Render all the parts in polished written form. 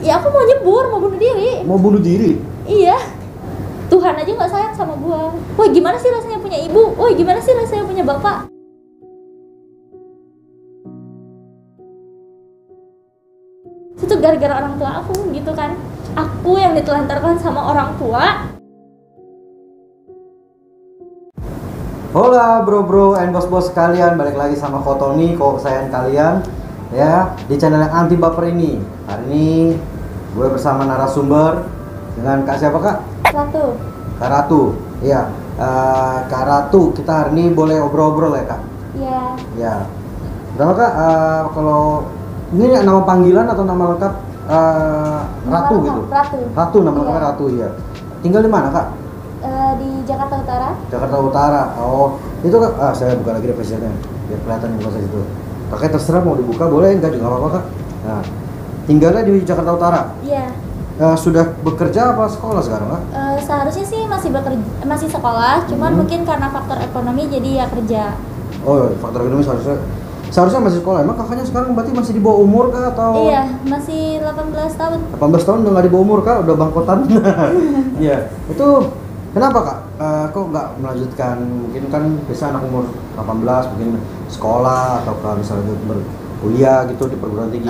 Ya aku mau nyebur, mau bunuh diri. Mau bunuh diri? Iya. Tuhan aja nggak sayang sama gua. Wah gimana sih rasanya punya ibu? Wah gimana sih rasanya punya bapak? Itu gara-gara orang tua aku gitu kan. Aku yang ditelantarkan sama orang tua. Hola bro and bos sekalian, balik lagi sama Kotoni, kesayangan kalian ya di channel yang anti baper ini. Hari ini gue bersama narasumber dengan Kak siapa Kak? Ratu. Kak Ratu, iya. Kak Ratu, kita hari ini boleh obrol-obrol ya Kak? Iya. Ya. Berapa Kak? Kalau ini nama panggilan atau nama lengkap Ratu gitu? Ratu. Ratu, nama lengkapnya Ratu ya. Tinggal di mana Kak? Di Jakarta Utara. Jakarta Utara. Oh, itu Kak. Saya buka lagi referensinya biar kelihatan yang proses itu. Kakak terserah mau dibuka boleh, enggak juga apa-apa Kak. Nah, tinggalnya di Jakarta Utara. Iya. Sudah bekerja apa sekolah sekarang Kak? Seharusnya sih masih sekolah, cuman mungkin karena faktor ekonomi jadi ya kerja. Oh, faktor ekonomi seharusnya masih sekolah. Emang kakaknya sekarang berarti masih di bawah umur Kak atau? Iya, masih 18 tahun. 18 tahun udah nggak di bawah umur Kak, udah bangkotan. Iya, itu kenapa Kak? Kok nggak melanjutkan? Mungkin kan biasa anak umur 18 mungkin sekolah atau misalnya berkuliah gitu di perguruan tinggi.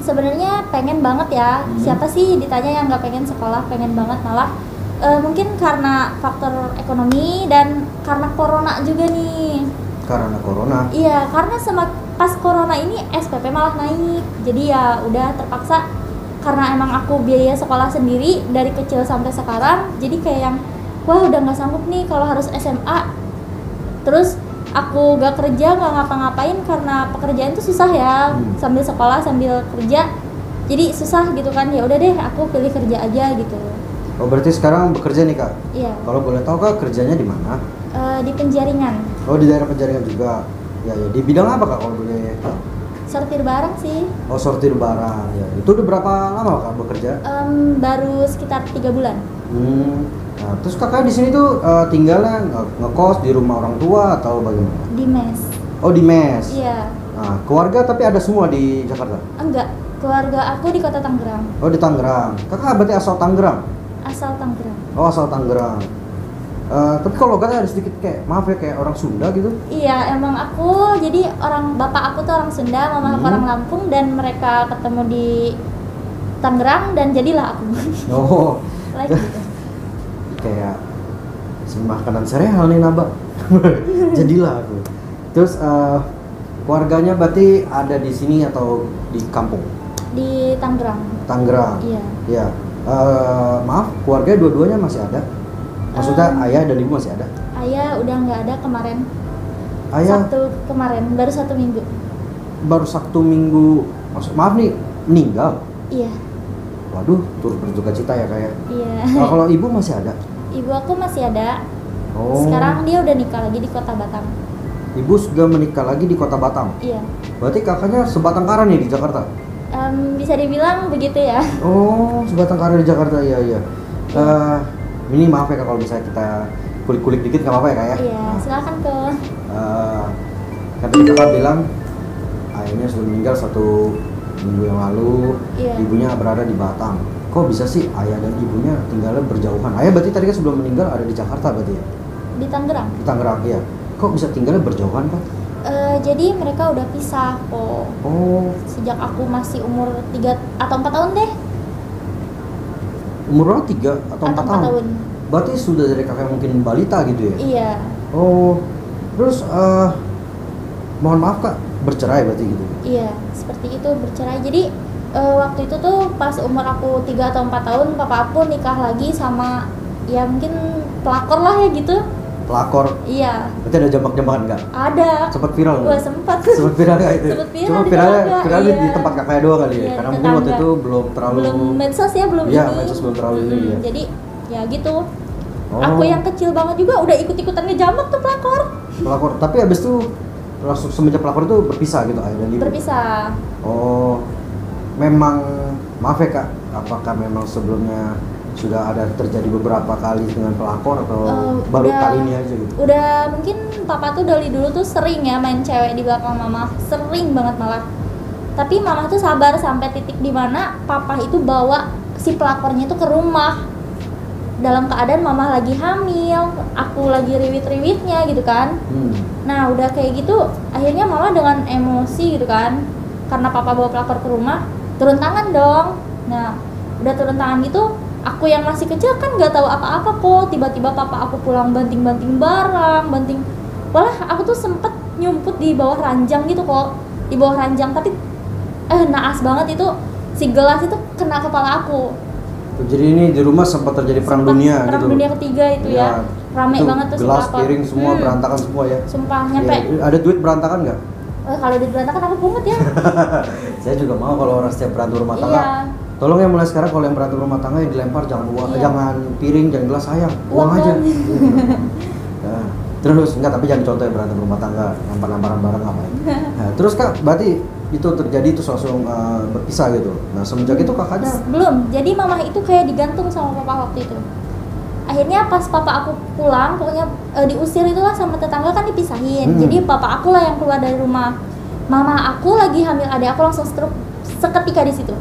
Sebenarnya pengen banget ya. Siapa sih ditanya yang nggak pengen sekolah, pengen banget malah. Mungkin karena faktor ekonomi dan karena corona juga nih. Karena corona? Iya, karena pas corona ini SPP malah naik. Jadi ya udah terpaksa karena emang aku biaya sekolah sendiri dari kecil sampai sekarang. Jadi kayak yang wah udah nggak sanggup nih kalau harus SMA. Terus aku gak kerja, gak ngapa-ngapain karena pekerjaan tuh susah ya. Sambil sekolah sambil kerja. Jadi susah gitu kan. Ya udah deh, aku pilih kerja aja gitu. Oh, berarti sekarang bekerja nih Kak? Iya. Kalau boleh tahu Kak, kerjanya di mana? Di Penjaringan. Oh, di daerah Penjaringan juga. Ya, di bidang apa Kak kalau boleh? Sortir barang sih. Oh, sortir barang. Ya, itu udah berapa lama Kak bekerja? Baru sekitar 3 bulan. Nah, terus kakak di sini tuh tinggalnya ngekos di rumah orang tua atau bagaimana? Di mes. Oh, di mes. Iya. Nah, keluarga tapi ada semua di Jakarta? Enggak, keluarga aku di kota Tangerang. Oh, di Tangerang. Kakak berarti asal Tangerang? Asal Tangerang. Oh, asal Tangerang. Tapi kalau logatnya ada sedikit kayak, maaf ya, kayak orang Sunda gitu? Iya, emang aku jadi bapak aku tuh orang Sunda, mama aku orang Lampung, dan mereka ketemu di Tangerang dan jadilah aku. Oh. Like gitu. Kayak makanan sereal nih Naba. Jadilah aku. Terus keluarganya berarti ada di sini atau di kampung? Di Tangerang. Tangerang. Iya. Ya. Maaf, keluarga dua-duanya masih ada? Maksudnya ayah dan ibu masih ada? Ayah udah nggak ada kemarin. Ayah Sabtu kemarin, baru 1 minggu. baru Sabtu Minggu. Maaf nih, meninggal. Iya. Waduh, turut berduka cita ya kayak. Iya. Nah, kalau ibu masih ada? Ibu aku masih ada. Oh. Sekarang dia udah nikah lagi di kota Batam. Ibu sudah menikah lagi di kota Batam. Iya. Berarti kakaknya sebatang kara nih di Jakarta? Bisa dibilang begitu ya. Oh, sebatang kara di Jakarta, iya. Ini maaf ya Kak, kalau misalnya kita kulik-kulik dikit nggak apa-apa ya Kak ya? Iya, silakan ke. Kan tadi Kakak bilang ayahnya sudah meninggal 1 minggu yang lalu. Iya. Ibunya berada di Batam. Kok bisa sih ayah dan ibunya tinggalnya berjauhan? Ayah berarti tadi kan sebelum meninggal ada di Jakarta berarti ya? Di Tangerang. Di Tangerang, iya. Kok bisa tinggalnya berjauhan Kak? Jadi mereka udah pisah kok. Oh. Sejak aku masih umur 3 atau 4 tahun deh. Umur berapa? 3 atau 4 tahun? Berarti sudah dari kakak mungkin balita gitu ya? Iya. Oh. Terus mohon maaf Kak, bercerai berarti gitu? Iya, seperti itu, bercerai. Jadi waktu itu tuh pas umur aku 3 atau 4 tahun, papa aku nikah lagi sama ya mungkin pelakor lah ya gitu. Pelakor? Iya. Berarti ada jambak-jambakan nggak? Ada. Sempat viral nggak? Wah, sempat. Sempat viral nggak itu? Sempat viral. Cuma di viralnya tetangga, di iya. tempat kakaknya doang kali ya? Iya, Karena di mungkin waktu tetangga. itu belum terlalu. Belum medsos ya, belum Iya, ini. medsos belum terlalu ini ya. Jadi ya gitu. Oh. Aku yang kecil banget juga udah ikut-ikutan ngejambak tuh pelakor. Pelakor. Tapi abis itu langsung semenjak pelakor itu berpisah gitu ayah dan ibu? Berpisah. Oh. Memang maaf ya Kak, apakah memang sebelumnya sudah ada terjadi beberapa kali dengan pelakor atau baru kali ini aja gitu? Udah mungkin papa tuh dari dulu tuh sering ya main cewek di belakang mama, sering banget malah. Tapi mama tuh sabar sampai titik dimana papa itu bawa si pelapornya itu ke rumah dalam keadaan mama lagi hamil, aku lagi riwit-riwitnya gitu kan. Nah udah kayak gitu akhirnya mama dengan emosi gitu kan, karena papa bawa pelapor ke rumah, turun tangan dong. Nah udah turun tangan gitu, aku yang masih kecil kan nggak tahu apa-apa kok, tiba-tiba papa aku pulang banting-banting barang, malah aku tuh sempet nyumput di bawah ranjang gitu kok, di bawah ranjang, tapi naas banget itu, si gelas itu kena kepala aku. Jadi ini di rumah sempat terjadi perang dunia perang gitu. dunia ketiga itu ya, rame banget tuh gelas, si piring semua berantakan semua ya. Sumpah nyampe. Ya, ada duit berantakan nggak? Kalau duit berantakan aku pungut ya. Saya juga mau kalau orang setiap berantem rumah tangga. Iya. Tolong ya mulai sekarang kalau yang berantem rumah tangga yang dilempar jangan uang, Iya. jangan piring, jangan gelas, sayang, uang aja. Nah, terus enggak, tapi jangan contoh yang berantem rumah tangga, lempar-lemparan barang ngapain. Nah, terus Kak, berarti itu terjadi terus langsung berpisah gitu. Nah, semenjak itu kakaknya Belum. Jadi mama itu kayak digantung sama papa waktu itu. Akhirnya pas papa aku pulang, pokoknya diusir itulah sama tetangga kan dipisahin. Jadi papa aku lah yang keluar dari rumah. Mama aku lagi hamil adik aku langsung stroke seketika di situ.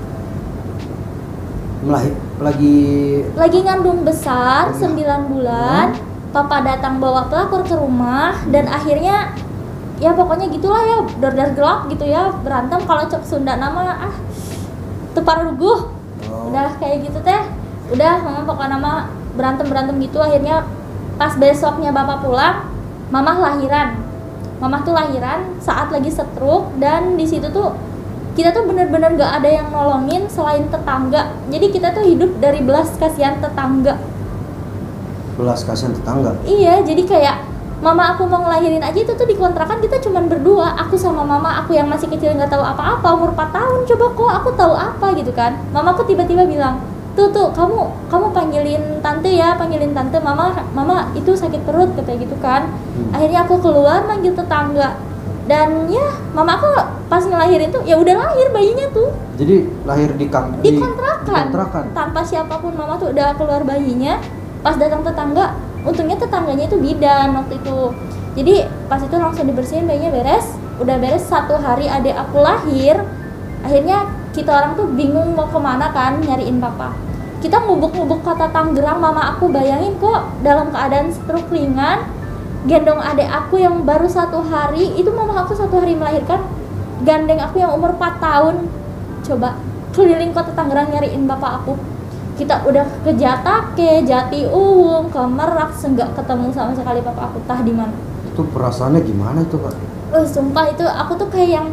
Lagi ngandung besar 9 bulan. Papa datang bawa pelakor ke rumah dan akhirnya ya pokoknya gitulah ya, dar gelap gitu ya, berantem. Kalau cok Sunda nama tepar ruguh. Udah kayak gitu teh. Udah mama pokoknya nama berantem gitu. Akhirnya pas besoknya bapak pulang, mama tuh lahiran saat lagi stroke. Dan di situ tuh kita tuh bener-bener gak ada yang nolongin selain tetangga. Jadi kita tuh hidup dari belas kasihan tetangga. Iya, jadi kayak mama aku mau ngelahirin aja itu tuh di kontrakan kita cuman berdua, aku sama mama aku yang masih kecil nggak tahu apa-apa, umur 4 tahun, coba kok aku tahu apa gitu kan. Mamaku tiba-tiba bilang, tuh kamu panggilin tante, mama itu sakit perut katanya gitu kan. Akhirnya aku keluar manggil tetangga, dan ya mama aku pas ngelahirin tuh ya udah lahir bayinya tuh. Jadi lahir di kontrakan tanpa siapapun, mama tuh udah keluar bayinya. Pas datang tetangga, untungnya tetangganya itu bidan waktu itu. Jadi pas itu langsung dibersihin, bayinya beres. Udah beres 1 hari adik aku lahir. Akhirnya kita orang tuh bingung mau kemana kan, nyariin papa. Kita ngubuk-ngubuk kota Tangerang, mama aku bayangin kok dalam keadaan stroke ringan, gendong adik aku yang baru 1 hari. Itu mama aku 1 hari melahirkan, gandeng aku yang umur 4 tahun. Coba keliling kota Tangerang nyariin bapak aku. Kita udah ke Jatake, Jati Uwung, ke Merak, nggak ketemu sama sekali papa aku, tah di mana. Itu perasaannya gimana itu Kak? Sumpah itu aku tuh kayak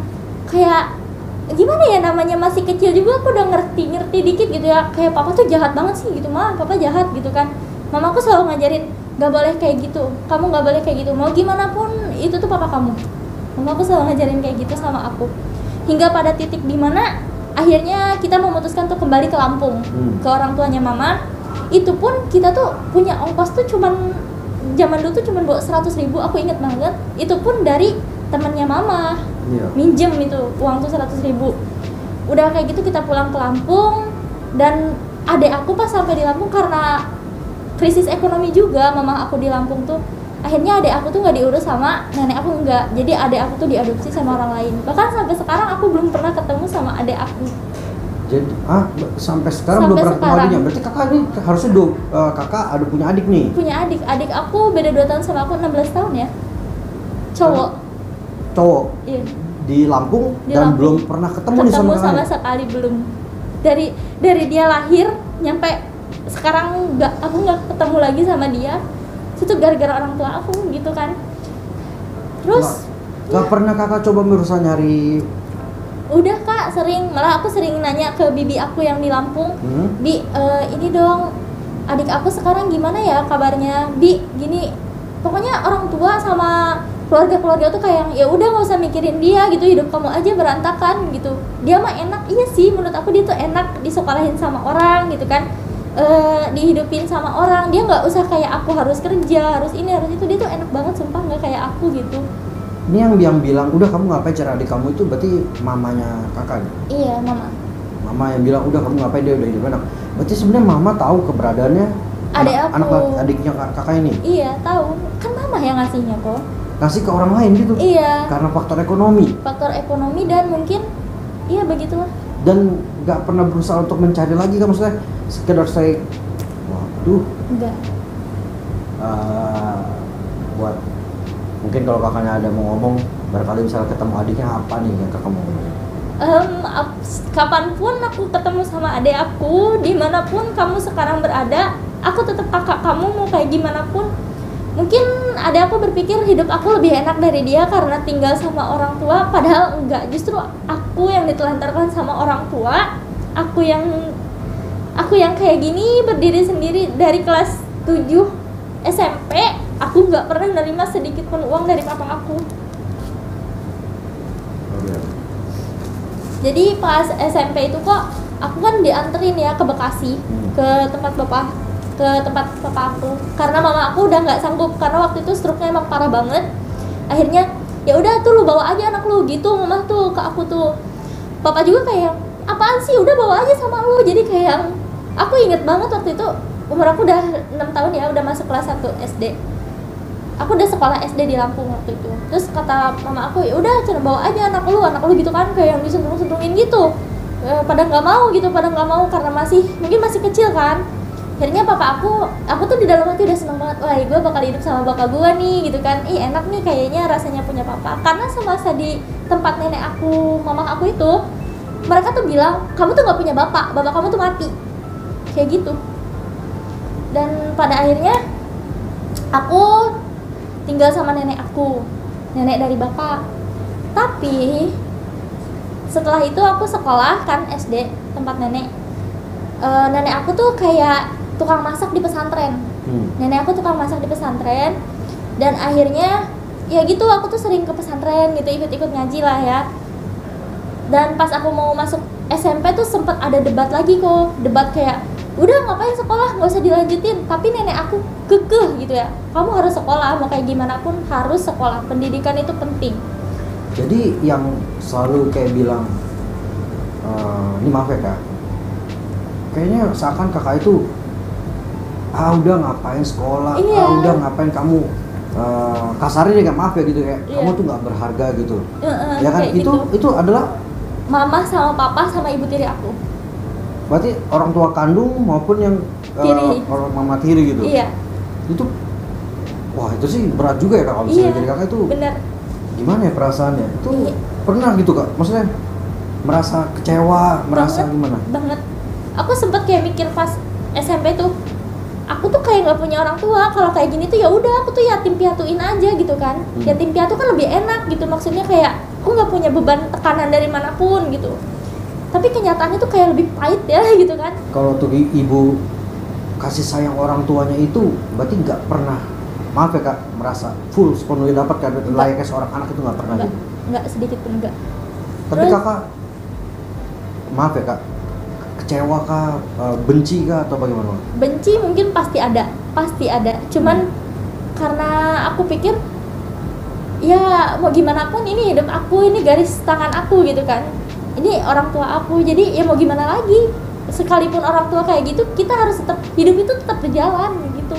gimana ya, namanya masih kecil juga aku udah ngerti dikit gitu ya, kayak papa tuh jahat banget sih gitu, papa jahat gitu kan. Mama aku selalu ngajarin nggak boleh kayak gitu, kamu nggak boleh kayak gitu, mau gimana pun itu tuh papa kamu. Mama aku selalu ngajarin kayak gitu sama aku, hingga pada titik dimana akhirnya kita memutuskan tuh kembali ke Lampung, ke orang tuanya mama. Itu pun kita tuh punya ongkos tuh cuman, zaman dulu tuh cuman bawa 100.000, aku inget banget. Itu pun dari temannya mama, minjem itu uang tuh 100.000. Udah kayak gitu kita pulang ke Lampung, dan adek aku pas sampai di Lampung karena krisis ekonomi juga, mama aku di Lampung tuh, akhirnya adek aku tuh nggak diurus sama nenek aku, enggak. Jadi adek aku tuh diadopsi sama orang lain. Bahkan sampai sekarang aku belum pernah ketemu sama adek aku. Jadi sampai sekarang belum pernah ketemu adiknya. Berarti kakak ini harusnya kakak ada punya adik nih. Punya adik aku beda 2 tahun sama aku, 16 tahun ya. Cowok. Iya. Di Lampung dan belum pernah ketemu nih sama sekali belum. Dari dia lahir nyampe sekarang aku nggak ketemu lagi sama dia. Itu gara-gara orang tua aku gitu kan. Terus nggak pernah kakak coba berusaha nyari? Udah Kak, malah aku sering nanya ke bibi aku yang di Lampung, Bi, ini dong adik aku sekarang gimana ya kabarnya, Bi, gini. Pokoknya orang tua sama keluarga tuh kayak ya udah nggak usah mikirin dia gitu, hidup kamu aja berantakan gitu. Dia mah enak, iya sih menurut aku dia tuh enak, disekolahin sama orang gitu kan, dihidupin sama orang. Dia nggak usah kayak aku harus kerja, harus ini harus itu. Dia tuh enak banget sumpah, nggak kayak aku gitu. Ini yang bilang udah kamu ngapain cari adik kamu itu berarti mamanya kakak? Iya, mama yang bilang udah kamu ngapain, dia udah hidup enak. Berarti sebenarnya mama tahu keberadaannya adiknya kakak ini? Iya tahu, kan mama yang ngasihnya kok. Kasih ke orang lain gitu? Iya. Karena faktor ekonomi? Faktor ekonomi, dan mungkin Iya begitulah. Dan nggak pernah berusaha untuk mencari lagi kan, maksudnya sekedar saya waduh Enggak. buat mungkin kalau kakaknya ada mau ngomong, barangkali misalnya ketemu adiknya apa nih yang kakak mau ngomong? Kapanpun aku ketemu sama adik aku, dimanapun kamu sekarang berada, aku tetap kakak kamu mau kayak gimana pun. Mungkin adik aku berpikir hidup aku lebih enak dari dia karena tinggal sama orang tua, padahal enggak. Justru aku yang ditelantarkan sama orang tua, aku yang kayak gini berdiri sendiri dari kelas 7 SMP, aku nggak pernah nerima sedikit pun uang dari papa aku. Jadi pas SMP itu kok aku kan dianterin ya ke Bekasi, ke tempat papa aku, karena mama aku udah nggak sanggup karena waktu itu stroke-nya emang parah banget. Akhirnya ya udah tuh lu bawa aja anak lu gitu, mama tuh ke aku tuh. Papa juga kayak apaan sih, udah bawa aja sama lu. Jadi kayak aku inget banget waktu itu umur aku udah 6 tahun ya, udah masuk kelas 1 SD. Aku udah sekolah SD di Lampung waktu itu. Terus kata mama aku, ya udah cina bawa aja anak lu gitu kan, kayak yang disentuh-sentuhin gitu. Pada nggak mau karena mungkin masih kecil kan. Akhirnya papa aku tuh di dalam hati udah seneng banget, wah gue bakal hidup sama bapak gue nih gitu kan. Enak nih kayaknya rasanya punya papa. Karena semasa di tempat nenek aku, mama aku itu, mereka tuh bilang kamu tuh nggak punya bapak kamu tuh mati, kayak gitu. Dan pada akhirnya aku tinggal sama nenek aku, nenek dari bapak. Tapi setelah itu aku sekolah kan SD tempat nenek. Nenek aku tuh kayak tukang masak di pesantren. Nenek aku tukang masak di pesantren. Dan akhirnya ya gitu, aku tuh sering ke pesantren gitu, ikut-ikut ngaji lah ya. Dan pas aku mau masuk SMP tuh sempet ada debat lagi kok. Debat kayak udah ngapain sekolah, nggak usah dilanjutin. Tapi nenek aku kekeh gitu ya, kamu harus sekolah, mau kayak gimana pun harus sekolah, pendidikan itu penting. Jadi yang selalu kayak bilang ini maaf ya kak, kayaknya seakan kakak itu udah ngapain sekolah, udah ngapain kamu, kasarnya nggak, maaf ya gitu kayak kamu tuh nggak berharga gitu. Ya kan itu adalah mama sama papa sama ibu tiri aku. Berarti orang tua kandung maupun yang orang mama tiri gitu. Iya. Itu wah itu sih berat juga ya kak, kalau misalnya jadi kakak itu. Bener. Gimana ya perasaannya? Itu pernah gitu kak? Maksudnya merasa kecewa, merasa gimana? Banget. Aku sempet kayak mikir pas SMP tuh, aku tuh kayak nggak punya orang tua. Kalau kayak gini tuh ya udah aku tuh yatim piatuin aja gitu kan. Yatim piatu kan lebih enak gitu, maksudnya kayak aku nggak punya beban tekanan dari manapun gitu. Tapi kenyataannya tuh kayak lebih pahit ya gitu kan. Kalau untuk ibu kasih sayang orang tuanya itu berarti nggak pernah, maaf ya kak, merasa full sepenuhnya dapat kan layaknya seorang anak, itu nggak pernah gitu? Nggak sedikit pun nggak. Tapi terus, kakak maaf ya kak, kecewa kah, benci kah atau bagaimana? Benci mungkin pasti ada. Cuman karena aku pikir ya mau gimana pun ini hidup aku, ini garis tangan aku gitu kan. Ini orang tua aku, jadi ya mau gimana lagi, sekalipun orang tua kayak gitu, kita harus tetap, hidup itu tetap berjalan gitu.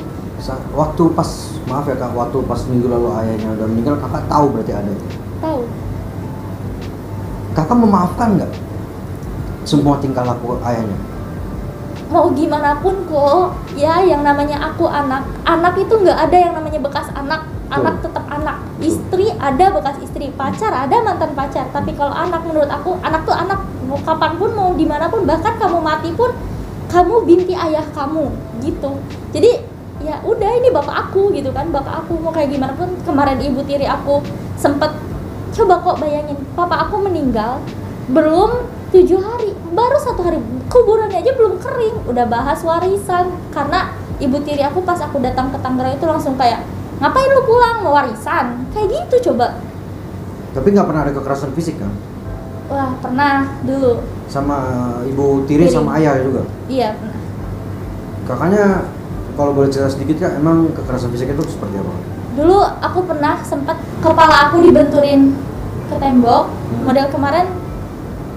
Waktu pas, maaf ya kak, waktu pas minggu lalu ayahnya udah meninggal, kakak tahu berarti ada itu? Tahu. Kakak memaafkan nggak semua tingkah laku ayahnya? Mau gimana pun kok, ya yang namanya aku anak itu nggak ada yang namanya bekas anak. Anak tetap anak, istri ada bekas istri, pacar ada mantan pacar. Tapi kalau anak, menurut aku anak tuh anak, mau kapanpun, mau dimanapun, bahkan kamu mati pun kamu binti ayah kamu gitu. Jadi ya udah, ini bapak aku gitu kan, bapak aku mau kayak gimana pun. Kemarin ibu tiri aku sempet, coba kok bayangin, papa aku meninggal belum 7 hari, baru 1 hari kuburannya aja belum kering, udah bahas warisan. Karena ibu tiri aku pas aku datang ke Tangerang itu langsung kayak, ngapain lu pulang, mau warisan? Kayak gitu coba. Tapi nggak pernah ada kekerasan fisik kan? Wah, pernah dulu. Sama ibu tiri sama ayah juga? Iya, pernah. Kakaknya kalau boleh cerita sedikit kak, emang kekerasan fisik itu seperti apa? Dulu aku pernah sempat kepala aku dibenturin ke tembok. Model kemarin,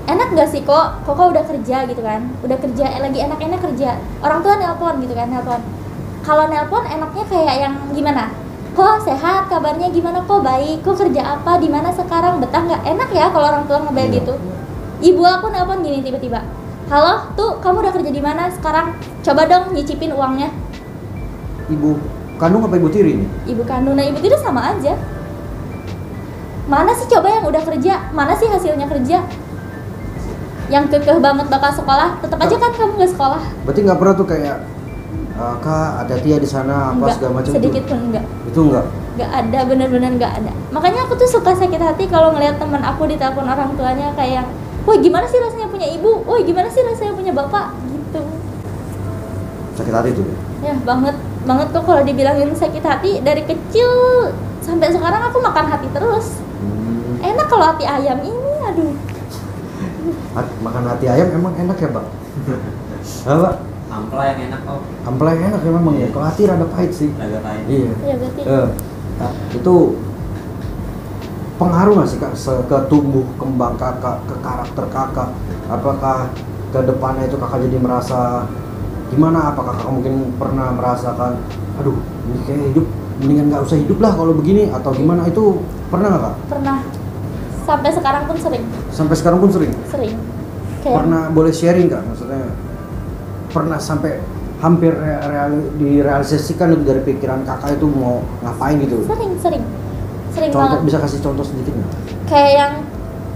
enak gak sih kok udah kerja gitu kan, udah kerja, lagi enak-enak kerja, orang tua nelpon gitu kan, kalau nelpon enaknya kayak yang gimana, kok sehat, kabarnya gimana, kok baik, kok kerja apa, di mana sekarang, betah nggak? Enak ya kalau orang tua ngebel gitu. Ibu aku nelpon gini tiba-tiba, halo tuh kamu udah kerja di mana sekarang, coba dong nyicipin uangnya. Ibu kandung apa ibu tiri nih? Ibu kandung dan ibu tiri sama aja. Mana sih coba yang udah kerja, mana sih hasilnya kerja? Yang kekeh banget bakal sekolah, tetap aja kan kamu nggak sekolah. Berarti nggak pernah tuh kayak kak hati-hati ya di sana apa Enggak, segala macam sedikit tuh? pun enggak. Itu enggak. Nggak ada, bener-bener nggak ada. Makanya aku tuh suka sakit hati kalau ngeliat teman aku ditelepon orang tuanya kayak, wah gimana sih rasanya punya ibu, wah gimana sih rasanya punya bapak, gitu. Sakit hati tuh. Ya banget kok kalau dibilangin sakit hati. Dari kecil sampai sekarang aku makan hati terus. Enak kalau hati ayam ini, aduh. Makan hati ayam emang enak ya, Bang? Apa? Ampla yang enak kok. Ampela yang enak ya memang ya. Kalau hati rada pahit sih. Agak pahit. Iya. Ya berarti Nah, itu pengaruh nggak sih kak ke tumbuh kembang kakak, ke karakter kakak? Apakah ke depannya itu kakak jadi merasa gimana? Apakah kakak mungkin pernah merasakan, aduh ini kayak hidup mendingan nggak usah hidup lah kalau begini, atau gimana? Itu pernah nggak kak? pernah. Sampai sekarang pun sering. Sampai sekarang pun sering. Kayak Pernah boleh sharing kak? Maksudnya pernah sampai hampir direalisasikan itu dari pikiran kakak itu mau ngapain gitu? sering Contoh, banget. bisa kasih contoh sedikit nggak? Kayak yang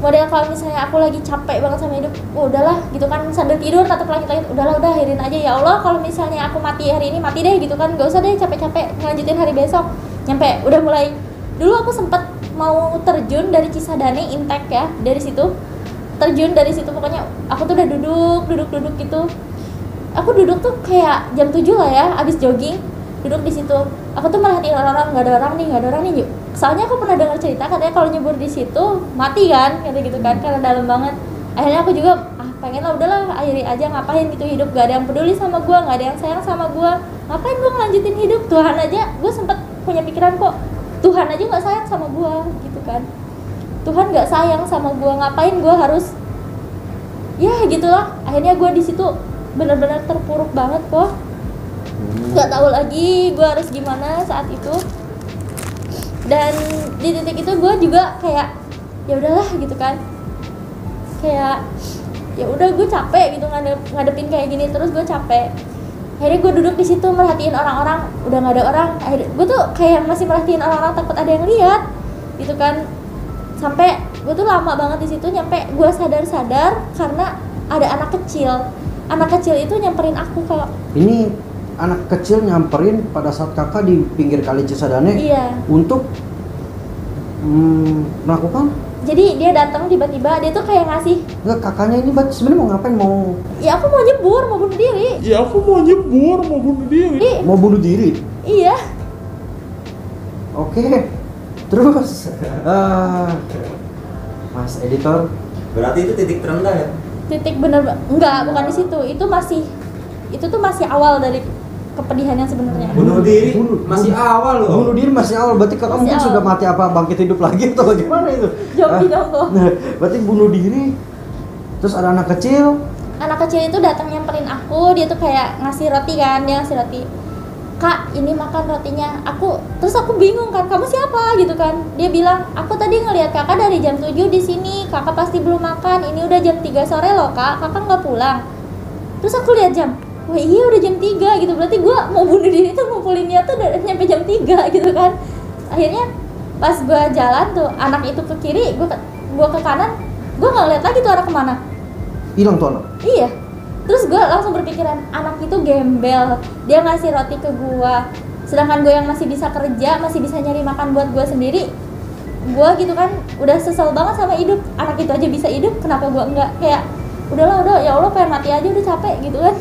model kalau misalnya aku lagi capek banget sama hidup, oh, udahlah gitu kan, sambil tidur tatap langit-langit, udahlah udah akhirin aja ya Allah, kalau misalnya aku mati hari ini mati deh gitu kan, gak usah deh capek-capek ngelanjutin hari besok. Nyampe udah mulai, dulu aku sempet mau terjun dari Cisadane Intek ya, dari situ terjun dari situ, pokoknya aku tuh udah duduk gitu. Aku duduk tuh kayak jam 7 lah ya, abis jogging duduk di situ. Aku tuh merhatiin orang-orang, nggak ada orang nih. Soalnya aku pernah dengar cerita katanya kalau nyebur di situ mati kan, kata gitu kan, karena dalam banget. Akhirnya aku juga pengen lah, udahlah akhiri aja, ngapain gitu hidup, gak ada yang peduli sama gue, gak ada yang sayang sama gue, ngapain gue ngelanjutin hidup. Tuhan aja, gue sempet punya pikiran kok, Tuhan aja nggak sayang sama gue gitu kan. Tuhan nggak sayang sama gue, ngapain gue harus, ya gitulah. Akhirnya gue di situ benar-benar terpuruk banget kok. Nggak tahu lagi gue harus gimana saat itu. Dan di titik itu gue juga kayak ya udahlah gitu kan, kayak ya udah gue capek gitu ngadepin kayak gini terus, gue capek. Akhirnya gue duduk di situ merhatiin orang-orang, udah nggak ada orang. Akhirnya gue tuh kayak masih merhatiin orang-orang, takut ada yang lihat gitu kan. Sampai gue tuh lama banget di situ, nyampe gue sadar karena ada anak kecil itu nyamperin aku kalau ini anak kecil nyamperin pada saat kakak di pinggir kali Cisadane. iya. Untuk melakukan. Jadi dia datang tiba-tiba, dia tuh kayak ngasih, Enggak, kakaknya ini sebenarnya mau ngapain? ya aku mau nyebur, mau bunuh diri. Mau bunuh diri. Iya. Oke. Terus Mas editor, Berarti itu titik terendah ya? Titik bener, enggak, bukan di situ. Itu tuh masih awal dari kepedihannya sebenarnya. Bunuh diri Bunuh- masih awal loh. bunuh diri masih awal, berarti kakak Masih mungkin awal. sudah mati apa bangkit hidup lagi atau bagaimana itu? Zombie dong kok. Nah, berarti bunuh diri. Terus ada anak kecil. Anak kecil itu datang nyamperin aku, dia tuh kayak ngasih roti kan, dia ngasih roti. Kak, ini makan rotinya. Terus aku bingung kan, kamu siapa gitu kan. Dia bilang, aku tadi ngelihat kakak dari jam 7 di sini, kakak pasti belum makan. Ini udah jam 3 sore loh kak nggak pulang. Terus aku lihat jam, wah iya udah jam 3 gitu, berarti gue mau bunuh diri tuh ngumpulin dia tuh udah nyampe jam 3 gitu kan. Akhirnya pas gue jalan tuh, anak itu ke kiri, gue ke kanan, gue nggak lihat lagi tuh arah kemana. Hilang tuh anak. Iya. Terus gue langsung berpikiran, anak itu gembel, dia ngasih roti ke gue, sedangkan gue yang masih bisa kerja, masih bisa nyari makan buat gue sendiri. Gue gitu kan udah kesel banget sama hidup, anak itu aja bisa hidup, kenapa gue enggak? Kayak udah ya Allah pengen mati aja, udah capek gitu kan.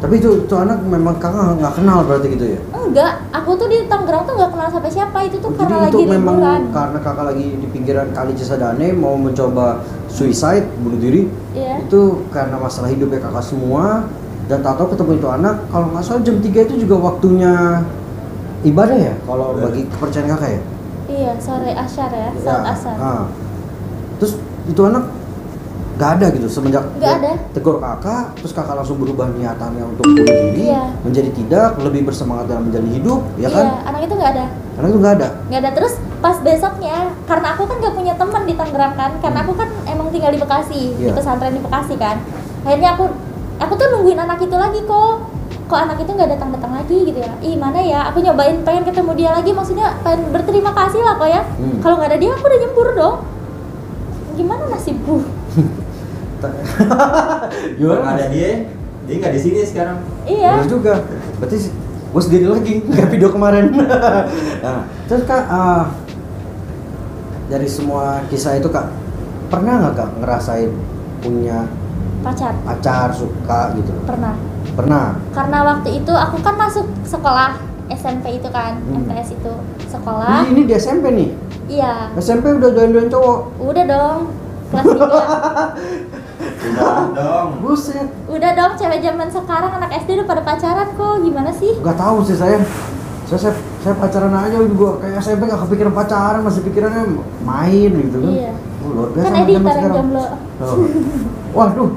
Tapi itu anak memang kakak nggak kenal berarti gitu ya? Enggak, aku tuh di Tangerang tuh nggak kenal sampai siapa, itu tuh karena Jadi lagi itu memang liburan. karena kakak lagi di pinggiran kali Cisadane mau mencoba suicide, bunuh diri. Iya. Itu karena masalah hidupnya kakak semua, dan tahu ketemu itu anak. Kalau nggak salah jam 3 itu juga waktunya ibadah ya, kalau bagi kepercayaan kakak ya. Iya, sore asyar ya, salat asar. Terus itu anak nggak ada gitu semenjak Nggak ada. tegur kakak, terus kakak langsung berubah niatannya untuk bunuh diri, Iya. menjadi tidak, lebih bersemangat dalam menjalani hidup, ya kan? Iya, anak itu nggak ada. Karena itu nggak ada. Nggak ada. Terus pas besoknya, karena aku kan nggak punya teman di Tangerang kan, karena aku kan emang tinggal di Bekasi, di Iya. pesantren di Bekasi kan. Akhirnya aku tuh nungguin anak itu lagi kok anak itu nggak datang lagi gitu ya. Ih mana ya, aku nyobain pengen ketemu dia lagi, maksudnya pengen berterima kasih lah kok ya. Kalau nggak ada dia aku udah nyembur dong. Gimana nasibku? Kalau Gimana? ada dia nggak di sini sekarang. Iya. Bener juga. Berarti gue sendiri lagi kayak video kemarin. Nah, terus kak, dari semua kisah itu kak, pernah nggak kak ngerasain punya pacar suka gitu? Pernah. Pernah. Karena waktu itu aku kan masuk sekolah SMP itu kan, MTS itu sekolah. Ini di SMP nih. Iya. SMP udah join cowok. Udah dong. Kelas 3. Udah dong. Buset. Udah dong, cewek zaman sekarang anak SD udah pada pacaran kok. Gimana sih? Gak tahu sih saya pacaran aja juga kayak SMP gak kepikiran pacaran, masih pikirannya main gitu kan. Iya. Luar biasa Kan anak editor zaman yang sekarang. jomblo. Oh. Waduh.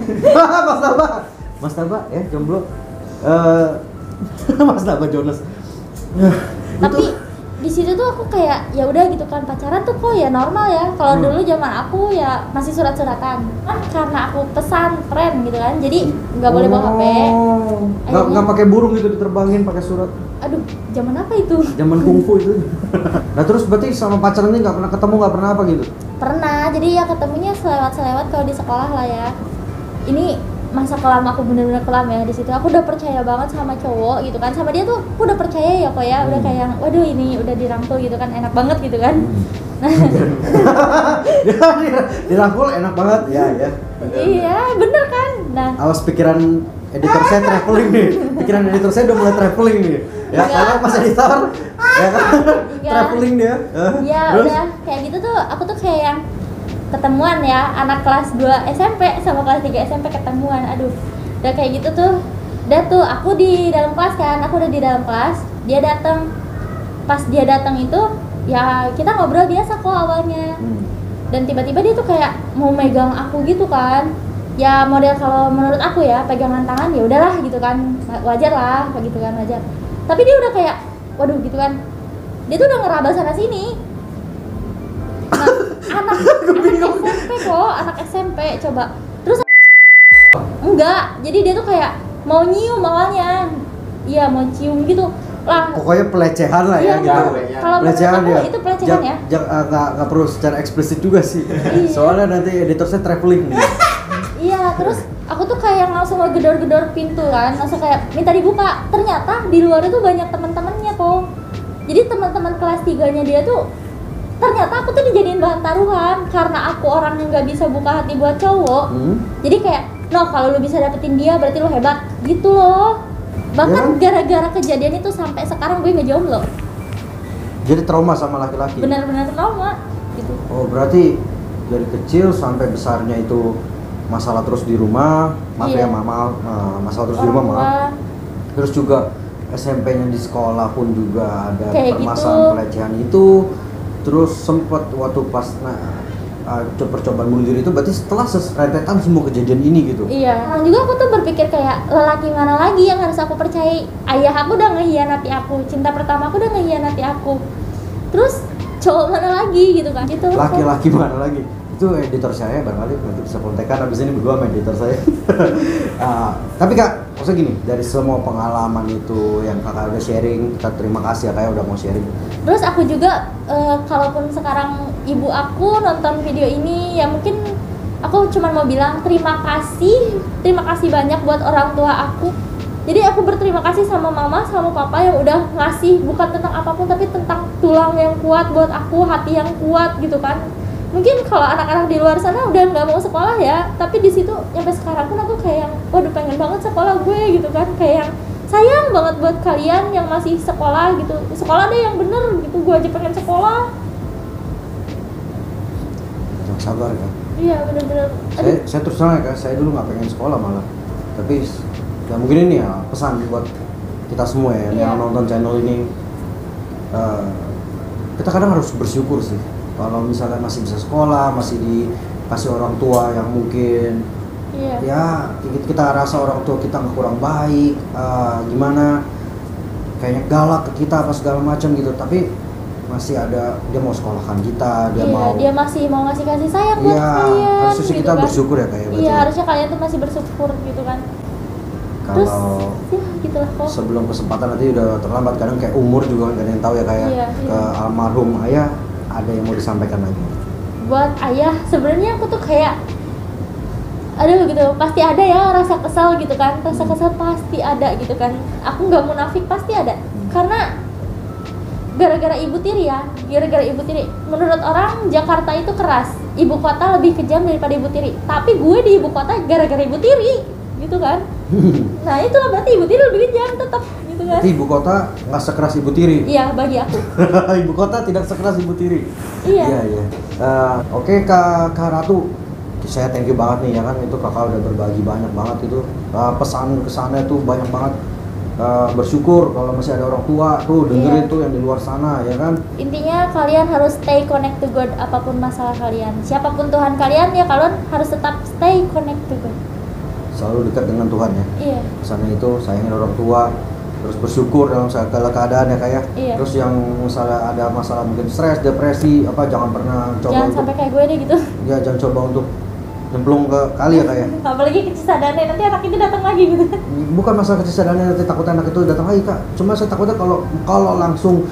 Mas Taba ya jomblo. Mas Taba Jonas. Tapi di situ tuh aku kayak ya udah gitu kan, pacaran tuh kok ya normal ya. Kalau dulu zaman aku ya masih surat-suratan. Kan karena aku pesantren gitu kan. Jadi nggak boleh bawa HP. Nggak pakai burung gitu diterbangin pakai surat. Aduh, zaman apa itu? Zaman kungfu itu. Nah terus berarti sama pacaran ini nggak pernah ketemu, nggak pernah apa gitu? Pernah, jadi ya ketemunya selewat-selewat kalau di sekolah lah ya. Ini masa kelam aku bener-bener kelam ya di situ. Aku udah percaya banget sama cowok gitu kan, sama dia tuh aku udah percaya ya kok ya, udah kayak yang waduh ini udah dirangkul gitu kan, enak banget gitu kan. Dirangkul enak banget ya. Iya bener kan. Nah Awas pikiran editor saya traveling nih. Pikiran editor saya udah mulai traveling nih. Ya Enggak. kalau pas editor ya kan Iya. traveling dia. ya Terus? udah kayak gitu tuh, aku tuh kayak yang ketemuan ya, anak kelas 2 SMP sama kelas 3 SMP ketemuan. Aduh, udah kayak gitu tuh. Udah tuh aku di dalam kelas kan, aku udah di dalam kelas, dia datang. Pas dia datang itu ya kita ngobrol biasa kok awalnya. Dan tiba-tiba dia tuh kayak mau megang aku gitu kan. Ya model kalau menurut aku ya pegangan tangan ya udahlah gitu kan, wajar lah gitu kan, wajar. Tapi dia udah kayak waduh gitu kan, dia tuh udah ngeraba sana sini. Nah, anak SMP kok, anak SMP coba. Terus enggak, jadi dia tuh kayak mau nyium awalnya. Iya mau cium gitu lah. Pokoknya pelecehan lah Iya, ya gitu. kalau menurut Pelecehan aku ya. itu pelecehan ya. Nggak perlu secara eksplisit juga sih. Iya. Soalnya nanti editor saya traveling nih. Iya, terus aku tuh kayak langsung ngegedor-gedor pintu kan, langsung kayak minta dibuka. Ternyata di luar itu banyak teman-temannya kok. Jadi teman-teman kelas 3-nya dia tuh ternyata aku tuh dijadiin bahan taruhan karena aku orang yang nggak bisa buka hati buat cowok. Jadi kayak, no kalau lu bisa dapetin dia berarti lu hebat gitu loh. Bahkan gara-gara kejadian itu sampai sekarang gue ngejomblo. Jadi trauma sama laki-laki. Benar-benar trauma gitu. Oh berarti dari kecil sampai besarnya itu masalah terus di rumah, maaf Iya. ya masalah terus di rumah maaf. Terus juga SMP-nya di sekolah pun juga ada Kayak permasalahan gitu. pelecehan itu. Terus sempet waktu pas percobaan bunuh diri itu berarti setelah rentetan semua kejadian ini gitu. Iya. Nah, juga aku tuh berpikir kayak lelaki mana lagi yang harus aku percayai? Ayah aku udah ngehianati aku, cinta pertama aku udah ngehianati aku. Terus cowok mana lagi gitu kan? Gitu. Laki-laki mana lagi? Itu editor saya barangkali nanti bisa kontekan abis ini berdua sama editor saya. Tapi kak, maksudnya gini, dari semua pengalaman itu yang kakak udah sharing, kita terima kasih ya kak ya udah mau sharing. Terus aku juga kalaupun sekarang ibu aku nonton video ini ya mungkin aku cuma mau bilang terima kasih banyak buat orang tua aku. Jadi aku berterima kasih sama mama sama papa yang udah ngasih bukan tentang apapun tapi tentang tulang yang kuat buat aku, hati yang kuat gitu kan. Mungkin kalau anak-anak di luar sana udah nggak mau sekolah ya, tapi di situ sampai sekarang pun aku kayak waduh pengen banget sekolah gue gitu kan, kayak sayang banget buat kalian yang masih sekolah gitu, sekolah deh yang bener gitu, gue aja pengen sekolah. Jangan sabar ya. Iya bener-bener. Saya terus terang ya kak, saya dulu nggak pengen sekolah malah. Tapi ya mungkin ini ya pesan buat kita semua ya yang nonton channel ini. Kita kadang harus bersyukur sih. Kalau misalnya masih bisa sekolah, masih kasih orang tua yang mungkin Iya. ya kita rasa orang tua kita nggak kurang baik, gimana kayaknya galak ke kita apa segala macam gitu, tapi masih ada dia mau sekolahkan kita, Dia masih mau ngasih kasih sayang buat kalian. harusnya gitu kita kan. bersyukur ya kayak Iya, harusnya kalian tuh masih bersyukur gitu kan. Terus kalau ya gitulah kok. sebelum kesempatan nanti udah terlambat, kadang kayak umur juga kan, gak ada yang tahu ya kayak Iya, ke iya. almarhum ayah ada yang mau disampaikan lagi. Buat ayah sebenarnya aku tuh kayak aduh gitu, pasti ada ya rasa kesal gitu kan, rasa kesal pasti ada gitu kan, aku nggak munafik pasti ada, karena gara-gara ibu tiri ya, menurut orang Jakarta itu keras, ibu kota lebih kejam daripada ibu tiri, tapi gue di ibu kota gara-gara ibu tiri gitu kan. Nah itulah berarti ibu tiri lebih kejam tetap gitu kan. Berarti ibu kota nggak sekeras ibu tiri. Iya bagi aku. Ibu kota tidak sekeras ibu tiri. Iya. Iya. Oke Kak Ratu, saya thank you banget nih ya kan, itu kakak udah berbagi banyak banget itu, pesan kesannya tuh banyak banget. Bersyukur kalau masih ada orang tua tuh dengerin Iya. tuh yang di luar sana ya kan. Intinya kalian harus stay connect to God apapun masalah kalian, siapapun Tuhan kalian ya kalian harus tetap stay connect to God. Selalu dekat dengan Tuhan ya. Iya. Pesannya itu sayangin orang tua, terus bersyukur dalam segala keadaan ya kayak. Iya. Terus yang misalnya ada masalah mungkin stres, depresi, apa jangan pernah coba Jangan untuk sampai kayak gue deh gitu. ya jangan coba untuk nyemplung ke kali ya kayak. Apalagi kecisadannya nanti anak itu datang lagi gitu. Bukan masalah kecisadannya, nanti takut anak itu datang lagi Kak. Cuma saya takutnya kalau langsung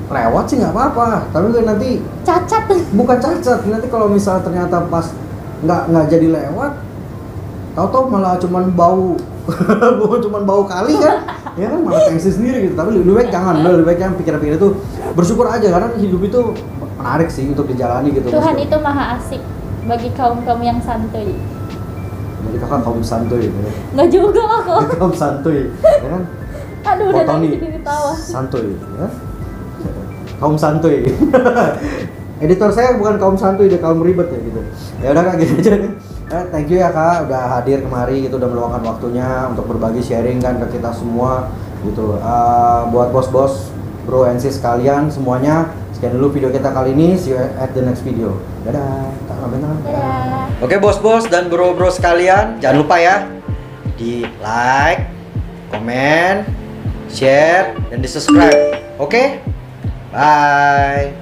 lewat sih nggak apa-apa, tapi kan nanti Cacat. bukan cacat, nanti kalau misalnya ternyata pas nggak jadi lewat, tahu-tahu malah cuman bau bukan cuman bau kali kan, ya kan malah tensi sendiri gitu. Tapi lebih baik jangan, lebih baik yang pikiran-pikiran itu bersyukur aja, karena hidup itu menarik sih untuk dijalani gitu. Tuhan Meskipun- itu maha asik bagi kaum yang santuy. jadi kakak kaum santuy gitu ya. Nggak juga aku. Kaum santuy ya kan. Aduh udah Botoni nanti jadi tawa. santuy ya. Kaum santuy. Editor saya bukan kaum santuy, dia kaum ribet ya gitu. Ya udah Kak gitu aja nih. Thank you ya Kak udah hadir kemari gitu, udah meluangkan waktunya untuk berbagi sharing kan ke kita semua gitu. Buat bos-bos, bro and sis kalian semuanya, sekian dulu video kita kali ini. See you at the next video. Dadah. Tak lamben tangan. Dadah. Oke bos-bos dan bro-bro sekalian, jangan lupa ya di like, komen, share, dan di subscribe. Oke? Bye.